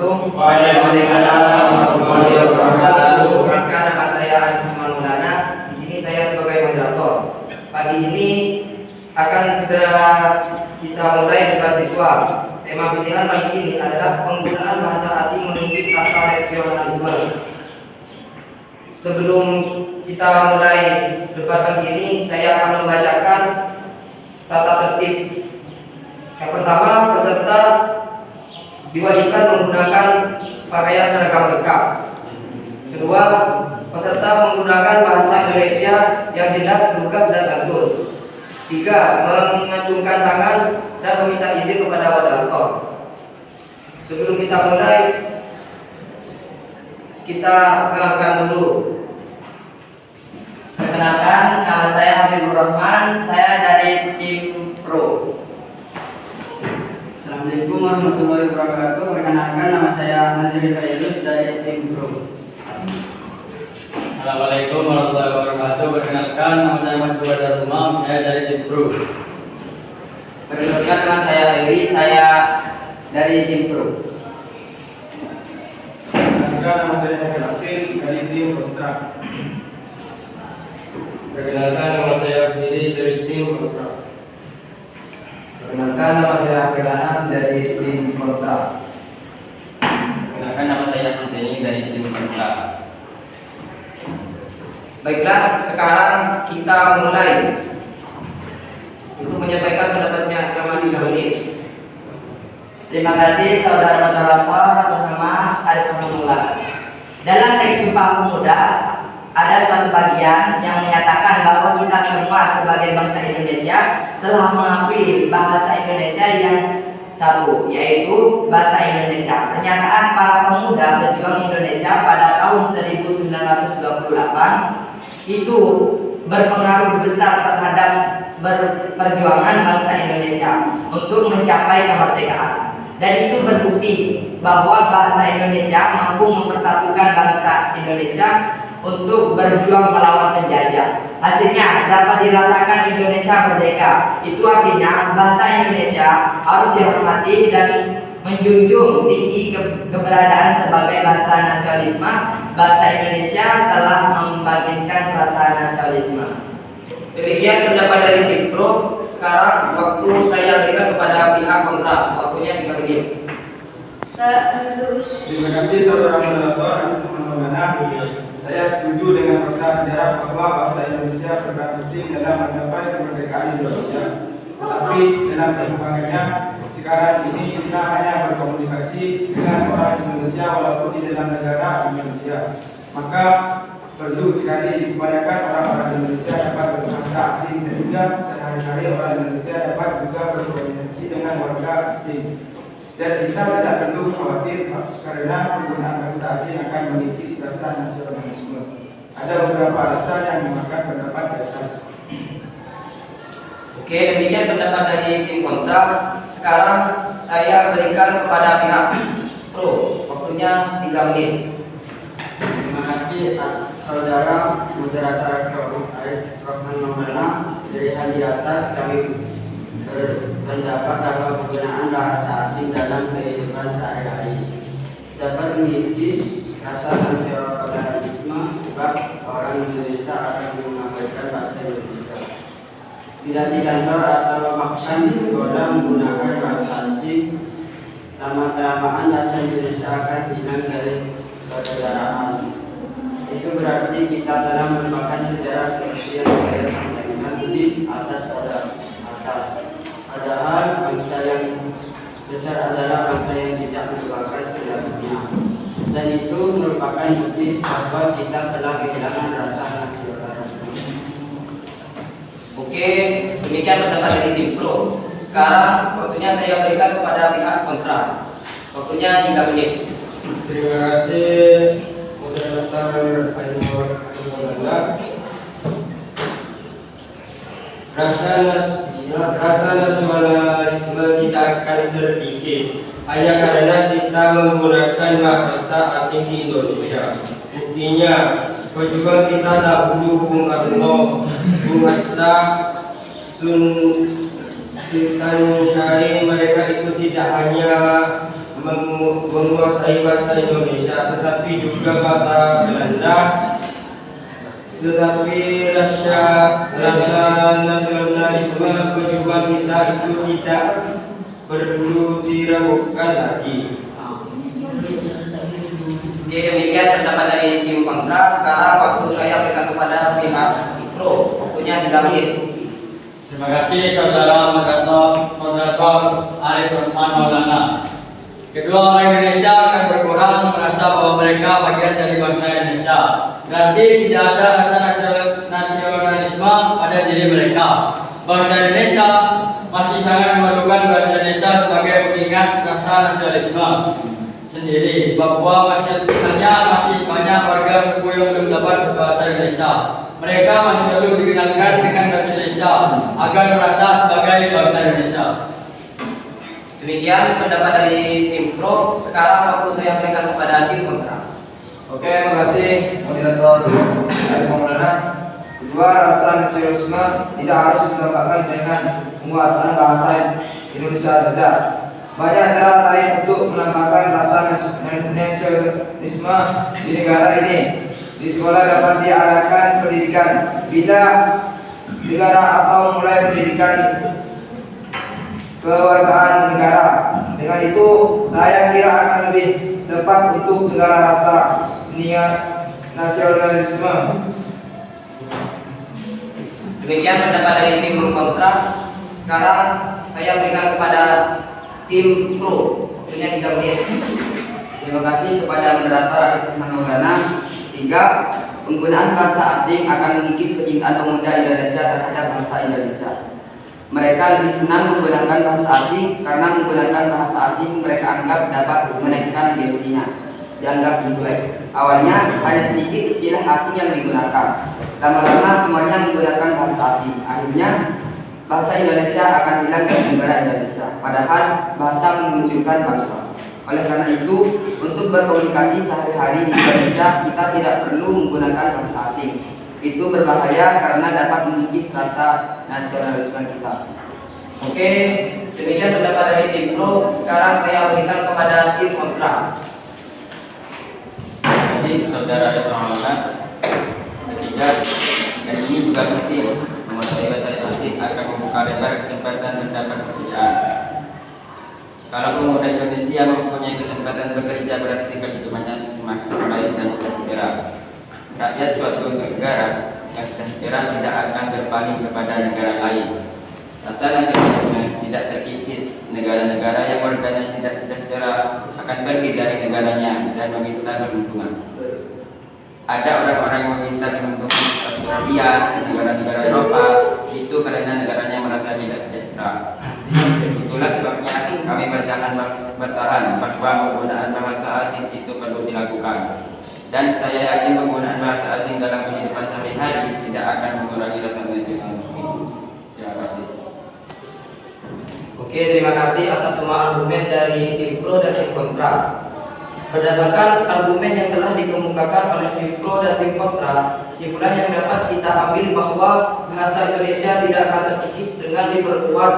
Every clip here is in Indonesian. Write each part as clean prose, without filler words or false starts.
wabarakatuh. Waalaikumsalam warahmatullahi wabarakatuh. Perkenalkan, nama saya Arif Maulana. Di sini saya sebagai moderator. Pagi ini akan segera kita mulai debat siswa. Tema pilihan pagi ini adalah penggunaan bahasa asing menunjukkan rasa nasionalisme. Sebelum kita mulai debat pagi ini, saya akan membacakan tata tertib. Yang pertama, peserta diwajibkan menggunakan pakaian seragam lengkap. Kedua, peserta menggunakan bahasa Indonesia yang jelas, lugas, dan santun. Tiga, mengacungkan tangan dan meminta izin kepada moderator. Sebelum kita mulai, kita kenalkan dulu. Perkenalkan, nama saya Habibur Rahman, saya dari tim Pro. Assalamualaikum warahmatullahi wabarakatuh. Perkenalkan, nama saya Nazir Fairuz dari tim Pro. Assalamualaikum warahmatullahi wabarakatuh. Perkenalkan, nama saya Mansur Darumam, saya dari tim Pro. Perkenalkan, nama saya Heri, saya dari tim Pro. Perkenalkan, nama saya Latin dari tim Kontra. Perkenalkan, nama saya Absiri dari tim Kontra. Perkenalkan, nama saya Kedanan dari tim Kontra. Perkenalkan, nama saya Hanseni dari tim Kontra. Baiklah, sekarang kita mulai. Untuk menyampaikan pendapatnya selama 3 menit. Terima kasih saudara moderator atas nama Arif Maulana. Dalam teks Sumpah Pemuda ada suatu bagian yang menyatakan bahwa kita semua sebagai bangsa Indonesia telah mengakui bahasa Indonesia yang satu, yaitu bahasa Indonesia. Pernyataan para pemuda berjuang Indonesia pada tahun 1928 itu berpengaruh besar terhadap perjuangan bangsa Indonesia untuk mencapai kemerdekaan. Dan itu berbukti bahwa bahasa Indonesia mampu mempersatukan bangsa Indonesia untuk berjuang melawan penjajah. Hasilnya dapat dirasakan Indonesia merdeka. Itu artinya bahasa Indonesia harus dihormati dan menjunjung tinggi keberadaan sebagai bahasa nasionalisme. Bahasa Indonesia telah membangkitkan rasa nasionalisme. Demikian pendapat dari tim Pro. Sekarang waktu saya berikan kepada pihak kontra. Waktunya 3 menit. Terima kasih saudara moderator Arif Maulana. Saya setuju dengan fakta sejarah bahwa bahasa Indonesia berperan penting dalam mencapai kemerdekaan Indonesia. Tetapi dalam perkembangannya sekarang ini kita hanya berkomunikasi dengan orang Indonesia walaupun di dalam negara Indonesia. Maka perlu sekali diupayakan orang-orang Indonesia dapat berbahasa asing sehingga sehari-hari orang Indonesia dapat juga berkomunikasi dengan warga asing. Dan kita tidak perlu khawatir karena penggunaan bahasa asing akan mengikis rasa nasionalisme. Ada beberapa alasan yang memakan pendapat di atas. Oke, demikian pendapat dari tim kontra. Sekarang saya berikan kepada pihak Pro. Waktunya 3 menit. Terima kasih saudara moderator Arif Rahman Maulana. Dari hal di atas kami berpendapat bahwa penggunaan bahasa asing dalam kehidupan sehari-hari dapat mengikis rasa nasionalisme sebab orang Indonesia akan mengabaikan bahasa Indonesia. Tidak di kantor atau makan di sekolah menggunakan bahasa asing, lama-kelamaan bahasa Indonesia akan hilang dari kenegaraan. Itu berarti kita telah melupakan sejarah seperti yang saya sampaikan di atas. Padahal bangsa yang besar adalah bangsa yang tidak melupakan sejarahnya. Dan itu merupakan bukti bahwa kita telah kehilangan rasa nasionalisme. Oke, demikian pendapat dari tim Pro. Sekarang waktunya saya berikan kepada pihak kontra. Waktunya 3 menit. Terima kasih moderator Arif Maulana. Rasa nasionalisme kita akan terkikis hanya karena kita menggunakan bahasa asing di Indonesia. Buktinya, pejuang kita dahulu Bung Karno, Bung Hatta, Sultan Syarif, mereka itu tidak hanya menguasai bahasa Indonesia, tetapi juga bahasa Belanda. Tetapi rasa nasionalisme perjuangan kita itu tidak perlu diragukan lagi. Oke, demikian pendapat dari tim kontra. Sekarang waktu saya berikan kepada pihak pro. Waktunya 3 menit. Terima kasih saudara moderator Arif Rahman Maulana. Kedua orang Indonesia akan berkurang merasa bahwa mereka bagian dari bangsa Indonesia. Berarti tidak ada rasa nasionalisme pada diri mereka. Bangsa Indonesia masih sangat memerlukan bahasa Indonesia sebagai pengingat rasa nasionalisme sendiri. Bahwa masih banyak warga suku yang belum dapat berbahasa Indonesia. Mereka masih perlu dikenalkan dengan bahasa Indonesia agar merasa sebagai bangsa Indonesia. Demikian pendapat dari tim pro. Sekarang waktu saya berikan kepada tim kontra. Oke, terima kasih moderator Arif Maulana. Kedua, rasa nasionalisme tidak harus ditambahkan dengan penguasaan bahasa Indonesia saja. Banyak cara lain untuk menambahkan rasa nasionalisme di negara ini. Di sekolah dapat diadakan pendidikan bina negara atau mulai pendidikan kewargaan negara. Dengan itu, saya kira akan lebih tepat untuk negara rasa nasionalisme. Demikian pendapat dari tim kontra. Sekarang saya berikan kepada tim pro. Waktunya 3 menit. Terima kasih kepada moderator Arif Rahman Maulana. 3. Penggunaan bahasa asing akan mengikis kecintaan pemuda Indonesia terhadap bangsa Indonesia. Mereka lebih senang menggunakan bahasa asing karena menggunakan bahasa asing mereka anggap dapat menaikkan gengsinya. Dianggap intelek. Awalnya hanya sedikit istilah asing yang digunakan. Lama-lama semuanya menggunakan bahasa asing. Akhirnya bahasa Indonesia akan hilang dari negara Indonesia. Padahal bahasa menunjukkan bangsa. Oleh karena itu, untuk berkomunikasi sehari-hari di Indonesia, kita tidak perlu menggunakan bahasa asing. Itu berbahaya karena dapat mengikis rasa nasionalisme kita. Oke, demikian pendapat dari tim pro. Sekarang saya berikan kepada tim kontra. Terima kasih saudara Arif Maulana. Ketiga, dan ini juga penting, menguasai bahasa asing akan membuka lebar kesempatan mendapat pekerjaan. Kalau pemuda Indonesia mempunyai kesempatan bekerja, berarti kehidupannya semakin baik dan sejahtera. Rakyat suatu negara yang sejahtera tidak akan berpaling kepada negara lain. Rasa nasionalisme tidak terkikis. Negara-negara yang warganya tidak sejahtera akan pergi dari negaranya dan meminta perlindungan. Ada orang-orang yang meminta perlindungan Australia, negara-negara Eropa, itu karena negaranya merasa tidak sejahtera. Itulah sebabnya kami bertahan bahwa penggunaan bahasa asing itu perlu dilakukan. Dan saya yakin penggunaan bahasa asing dalam kehidupan sehari-hari tidak akan mengurangi rasa nasionalisme. Terima kasih. Oke, terima kasih atas semua argumen dari tim pro dan tim kontra. Berdasarkan argumen yang telah dikemukakan oleh tim pro dan tim kontra, kesimpulan yang dapat kita ambil bahwa bahasa Indonesia tidak akan terkikis dengan diperkuat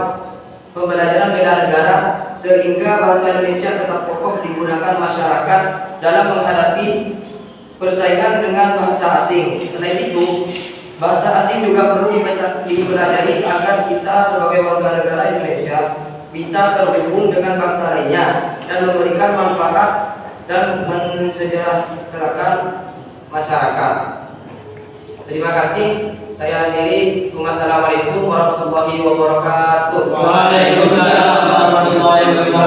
pembelajaran bela negara, sehingga bahasa Indonesia tetap kokoh digunakan masyarakat dalam menghadapi persaingan dengan bahasa asing. Selain itu, bahasa asing juga perlu dipelajari agar kita sebagai warga negara Indonesia bisa terhubung dengan bangsa lainnya dan memberikan manfaat dan mensejahterakan masyarakat. Terima kasih. Saya akhiri. Wassalamualaikum warahmatullahi wabarakatuh. Waalaikumsalam warahmatullahi wabarakatuh.